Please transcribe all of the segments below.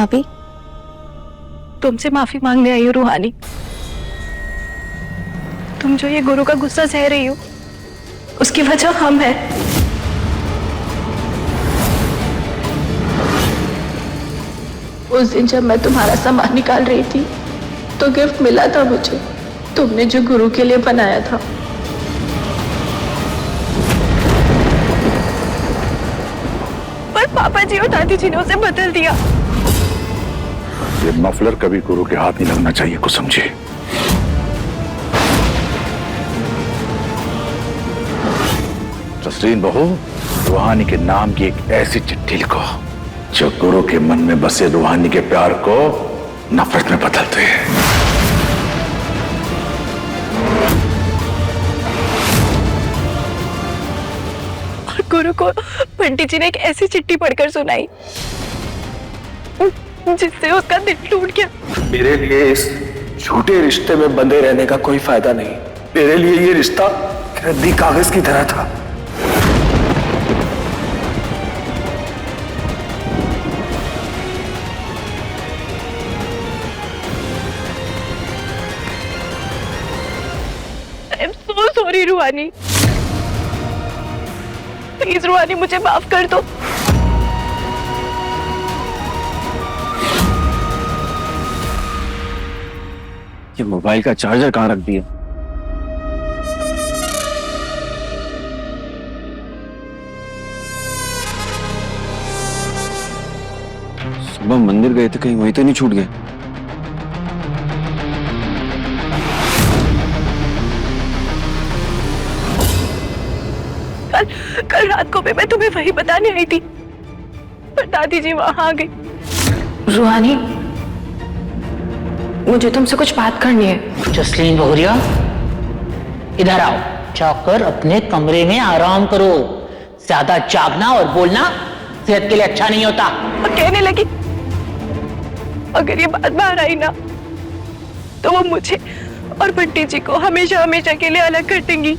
भाभी, तुमसे माफी मांगने आई हूँ रूहानी। तुम जो ये गुरु का गुस्सा सह रही हो, उसकी वजह हम है। उस दिन जब मैं तुम्हारा सामान निकाल रही थी तो गिफ्ट मिला था मुझे, तुमने जो गुरु के लिए बनाया था। पर पापा जी और दादी जी ने उसे बदल दिया। ये मफलर कभी गुरु के हाथ नहीं लगना चाहिए, कुछ समझे। जसलीन बहू, रूहानी के नाम की एक ऐसी चिट्ठी लिखो जो गुरु के मन में बसे रूहानी के प्यार को नफरत में बदलते हैं। और गुरु को पंडित जी ने एक ऐसी चिट्ठी पढ़कर सुनाई जिससे उसका दिल टूट गया। मेरे लिए इस झूठे रिश्ते में बंधे रहने का कोई फायदा नहीं। मेरे लिए ये रिश्ता रद्दी कागज की तरह था। आई एम सो सॉरी रूहानी। प्लीज रूहानी, मुझे माफ कर दो। ये मोबाइल का चार्जर कहाँ रख दिया? सुबह मंदिर गए थे, कहीं वहीं तो नहीं छूट गए? कल रात को भी मैं तुम्हें वही बताने आई थी, पर दादी जी वहां आ गई। रूहानी, मुझे तुमसे कुछ बात करनी है। जसलीन बहुरिया, इधर आओ। जाकर अपने कमरे में आराम करो। ज्यादा जागना और बोलना सेहत के लिए अच्छा नहीं होता। और कहने लगी, अगर ये बात बाहर आई ना तो वो मुझे और बंटी जी को हमेशा हमेशा के लिए अलग कर देंगी।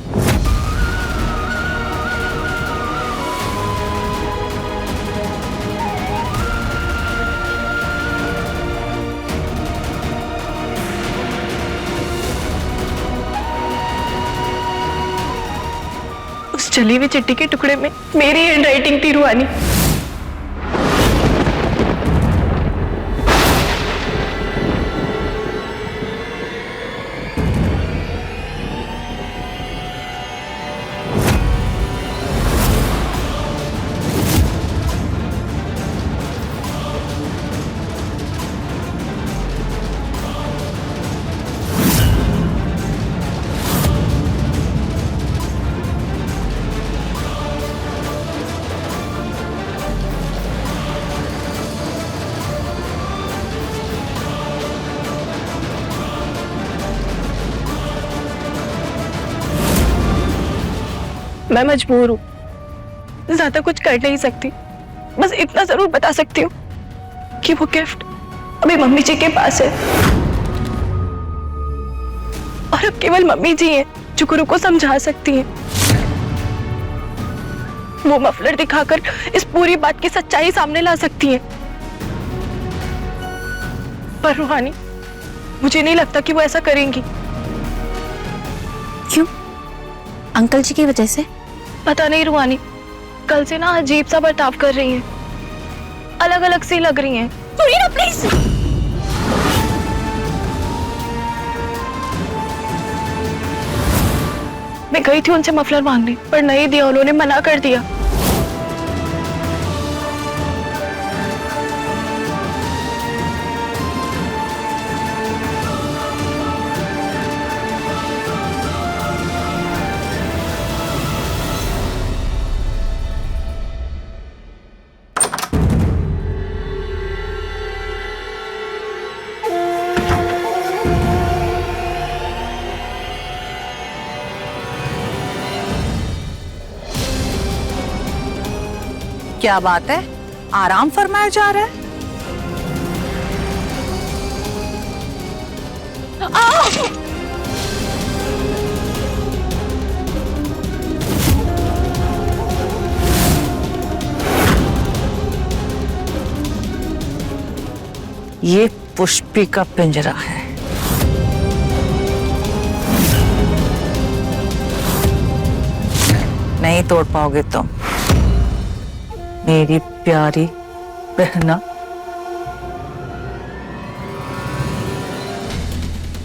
उस जली हुई चिट्ठी के टुकड़े में मेरी हैंडराइटिंग थी रूहानी। मैं मजबूर हूँ, ज्यादा कुछ कर नहीं सकती। बस इतना जरूर बता सकती हूँ कि वो गिफ्ट अभी मम्मी जी के पास है और अब केवल मम्मी जी हैं जो गुरु को समझा सकती हैं। वो मफलर दिखाकर इस पूरी बात की सच्चाई सामने ला सकती हैं। पर रूहानी, मुझे नहीं लगता कि वो ऐसा करेंगी। क्यों? अंकल जी की वजह से? पता नहीं रूहानी, कल से ना अजीब सा बर्ताव कर रही हैं, अलग अलग सी लग रही हैं। ना प्लीज। मैं गई थी उनसे मफलर मांगने, पर नहीं दिया, उन्होंने मना कर दिया। क्या बात है, आराम फरमाया जा रहा है? ये पुष्पी का पिंजरा है। नहीं तोड़ पाओगे तुम, मेरी प्यारी बहना।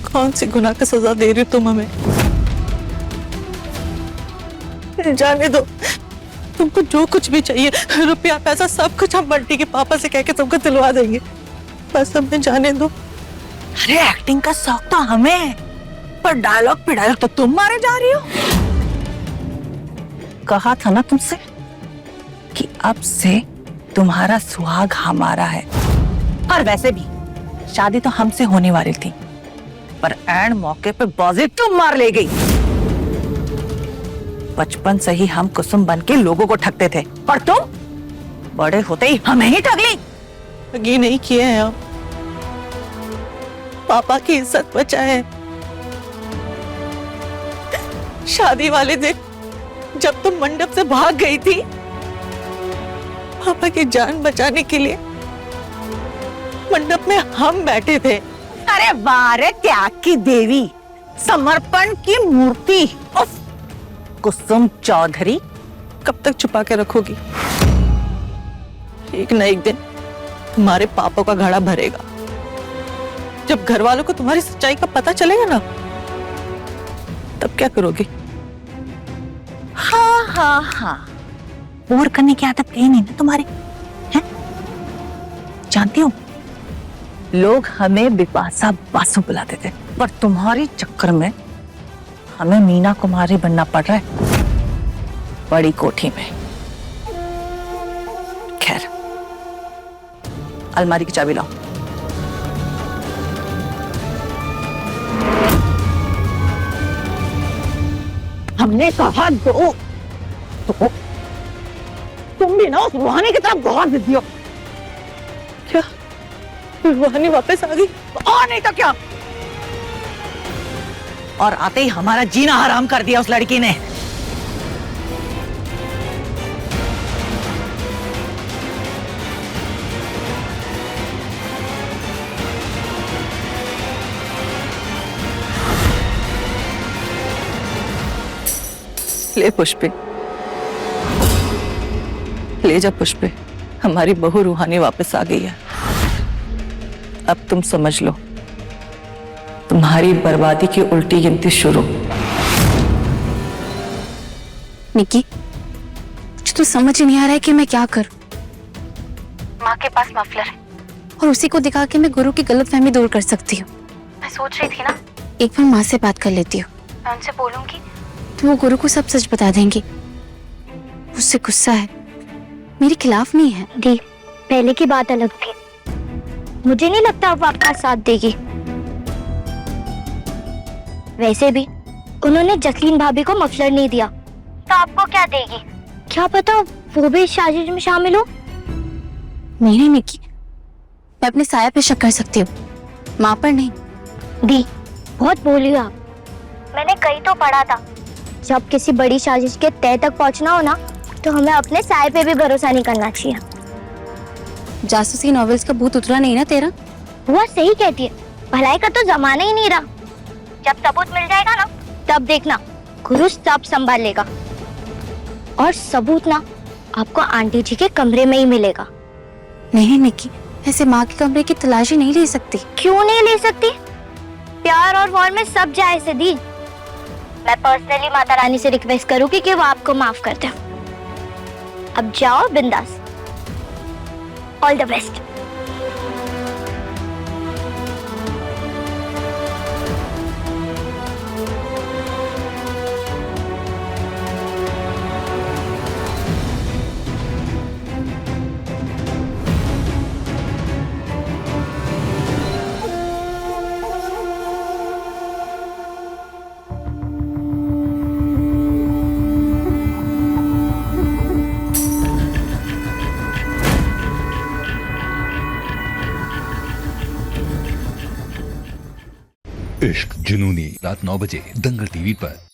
कौन सी गुनाह का सजा दे रही हो तुम हमें? जाने दो, तुमको जो कुछ भी चाहिए, रुपया पैसा सब कुछ हम बंटी के पापा से कह के तुमको दिलवा देंगे। बस हमें जाने दो। अरे एक्टिंग का शौक तो हमें है, पर डायलॉग पे डायलॉग तो तुम मारे जा रही हो। कहा था ना तुमसे कि अब से तुम्हारा सुहाग हमारा है। और वैसे भी शादी तो हमसे होने वाली थी, पर एंड मौके पे बाजी तुम मार ले गई। बचपन से ही हम कुसुम बन के लोगों को ठगते थे, और तुम बड़े होते ही हमें ही ठग ली। ठगी नहीं किए हैं आप, पापा की इज्जत बचाए। शादी वाले दिन जब तुम मंडप से भाग गई थी, पापा की जान बचाने के लिए मंडप में हम बैठे थे। अरे वारे त्याग की देवी, समर्पण की मूर्ति। उफ, कुसुम चौधरी, कब तक छुपा के रखोगी? एक न एक दिन तुम्हारे पापा का घड़ा भरेगा। जब घर वालों को तुम्हारी सच्चाई का पता चलेगा ना, तब क्या करोगी? हाँ हाँ हाँ, बोर करने की आदत कहीं नहीं ना तुम्हारी, हैं? जानती हो, लोग हमें बिपाशा बासु बुलाते थे, पर तुम्हारे चक्कर में हमें मीना कुमारी बनना पड़ रहा है, बड़ी कोठी में। खैर, अलमारी की चाबी लाओ। हमने कहा दो, तो तुम भी ना उस रूहानी की तरफ बहुत जिद्दी हो। क्या रूहानी वापस आ गई? और नहीं तो क्या, और आते ही हमारा जीना हराम कर दिया उस लड़की ने। ले पुष्पे, ले जा पुष्पे, हमारी बहू रूहानी वापस आ गई है। अब तुम समझ लो, तुम्हारी बर्बादी की उल्टी गिनती शुरू। निकी, मुझे तो समझ ही नहीं आ रहा है कि मैं क्या करूं। माँ के पास मफलर है और उसी को दिखा के मैं गुरु की गलतफहमी दूर कर सकती हूँ। मैं सोच रही थी ना, एक बार माँ से बात कर लेती हूँ। मैं उनसे बोलूंगी तो वो गुरु को सब सच बता देंगी। उससे गुस्सा है, मेरे खिलाफ नहीं है। दी, पहले की बात अलग थी, मुझे नहीं लगता वो आपका साथ देगी। वैसे भी उन्होंने जसलीन भाभी को मफलर नहीं दिया, तो आपको क्या देगी? क्या पता वो भी इस साजिश में शामिल हो। नहीं निकी, मैं अपने साया पे शक कर सकती हूँ, माँ पर नहीं। दी, बहुत बोली आप। मैंने कहीं तो पढ़ा था, जब किसी बड़ी साजिश के तह तक पहुँचना हो ना, तो हमें अपने साये पे भी भरोसा नहीं करना चाहिए। जासूसी नॉवेल्स का भूत उतरा नहीं ना तेरा? वो सही कहती है, भलाई का तो जमाना ही नहीं रहा। जब सबूत मिल जाएगा ना, तब देखना गुरु सब संभाल लेगा। और सबूत ना आपको आंटी जी के कमरे में ही मिलेगा। नहीं निकी, ऐसे माँ के कमरे की तलाशी नहीं ले सकती। क्यों नहीं ले सकती? प्यार और वॉर में सब जायज है दी। मैं पर्सनली माता रानी से रिक्वेस्ट करूंगी कि वो आपको माफ कर दे। अब जाओ बिंदास। All the best. इश्क जुनूनी, रात 9 बजे दंगल टीवी पर।